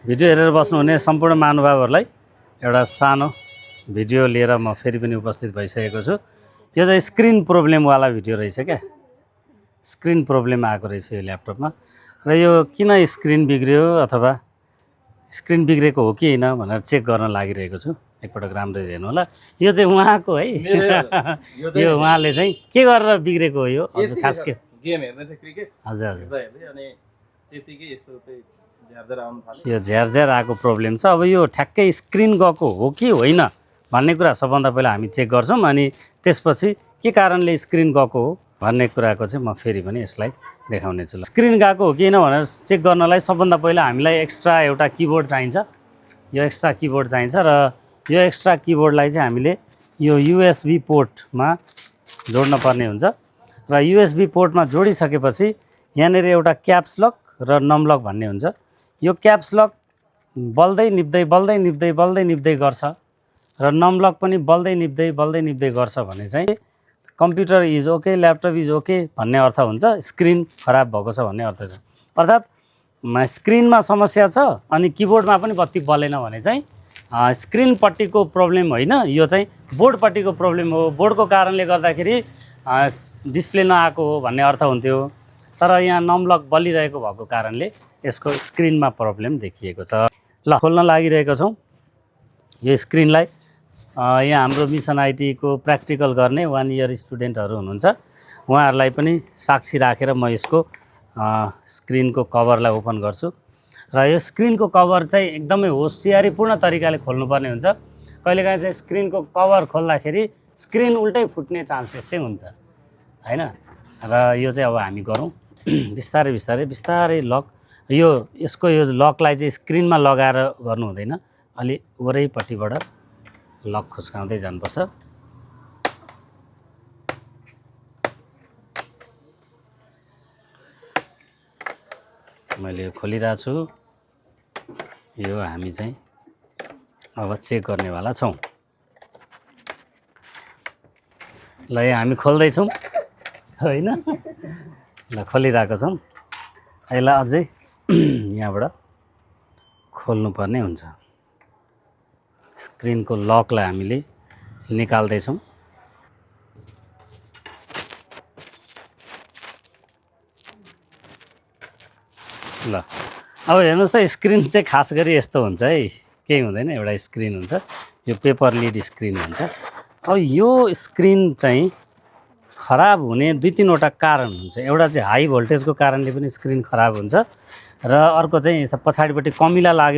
Video हेरेर बस्नुहुने सम्पूर्ण महानुभावहरूलाई एउटा सानो भिडियो लिएर म फेरि पनि उपस्थित भइसकेको छु। यो चाहिँ स्क्रिन प्रब्लमवाला भिडियो रहेछ क्या। स्क्रिन प्रब्लम आएको रहेछ यो ल्यापटपमा र यो किन स्क्रिन बिग्रियो अथवा स्क्रिन बिग्रेको हो कि होइन भनेर चेक गर्न लागिरहेको छु। एकपटक राम्ररी हेर्नु होला। यो चाहिँ उहाँको है यो उहाँले चाहिँ के गरेर बिग्रेको हो यो खास के गेम हेर्दै थिए क्रिकेट हजुर हजुर हेर्दै अनि त्यतिकै यस्तो चाहिँ झ्यार्झर आउनु थाल्यो। यो झ्यारझ्यार आएको प्रब्लम छ। अब यो ठ्याक्कै स्क्रिन गएको हो कि होइन भन्ने कुरा सबभन्दा पहिला हामी चेक गर्छौँ, अनि त्यसपछि के कारणले स्क्रिन गएको हो भन्ने कुराको चाहिँ म फेरि पनि यसलाई देखाउने छु। स्क्रिन गएको हो कि होइन भनेर चेक गर्नलाई सबभन्दा पहिला हामीलाई एक्स्ट्रा एउटा किबोर्ड चाहिन्छ। यो एक्स्ट्रा किबोर्ड चाहिन्छ र यो एक्स्ट्रा किबोर्डलाई चाहिँ हामीले यो युएसबी पोर्टमा जोड्न पर्ने हुन्छ र युएसबी पोर्टमा जोडिसकेपछि यहाँनिर एउटा क्याप्स लक र नम लक भन्ने हुन्छ। यो क्याप्स लक बल्दै निप्दै गर्छ र नम लक पनि बल्दै निप्दै गर्छ भने चाहिँ computer is okay, laptop is okay भन्ने अर्थ हुन्छ। स्क्रिन खराब भएको छ भन्ने अर्थ छ। अर्थात् स्क्रिनमा समस्या छ अनि किबोर्डमा पनि बत्ती बलेन भने चाहिँ स्क्रिनपट्टिको प्रब्लम होइन, यो चाहिँ बोर्डपट्टिको प्रब्लम हो। बोर्डको कारणले गर्दाखेरि डिस्प्ले नआएको हो भन्ने अर्थ हुन्थ्यो, तर यहाँ नमलक बलिरहेको भएको कारणले यसको स्क्रिनमा प्रब्लम देखिएको छ। ल खोल्न लागिरहेको छौँ यो स्क्रिनलाई। यहाँ हाम्रो मिसन आइटीको प्र्याक्टिकल गर्ने 1 इयर स्टुडेन्टहरू हुनुहुन्छ, उहाँहरूलाई पनि साक्षी राखेर म यसको स्क्रिनको कभरलाई ओपन गर्छु र यो स्क्रिनको कभर चाहिँ एकदमै होसियारीपूर्ण तरिकाले खोल्नुपर्ने हुन्छ। कहिलेकाहीँ चाहिँ स्क्रिनको कभर खोल्दाखेरि स्क्रिन उल्टै फुट्ने चान्सेस चाहिँ हुन्छ हैन। र यो चाहिँ अब हामी गरौँ बिस्तारै लक। यसको यो लकलाई चाहिँ स्क्रिनमा लगाएर गर्नु हुँदैन, अलि वरैपट्टिबाट लक खुस्काउँदै जानुपर्छ। मैले यो खोलिरहेको छु। यो हामी चाहिँ अब चेक गर्नेवाला छौँ। ल यो हामी खोल्दैछौँ होइन, ल खोलिरहेको छौँ। यसलाई अझै यहाँबाट खोल्नुपर्ने हुन्छ। स्क्रिनको लकलाई हामीले निकाल्दैछौँ। ल अब हेर्नुहोस् त, स्क्रिन चाहिँ खास गरी यस्तो हुन्छ है, केही हुँदैन, एउटा स्क्रिन हुन्छ, यो पेपर लिड स्क्रिन हुन्छ। अब यो स्क्रिन चाहिँ खराब हुने 2-3वटा कारण हुन्छ। एउटा चाहिँ हाई भोल्टेजको कारणले पनि स्क्रिन खराब हुन्छ र अर्को चाहिँ पछाडिपट्टि कमिला लाग्यो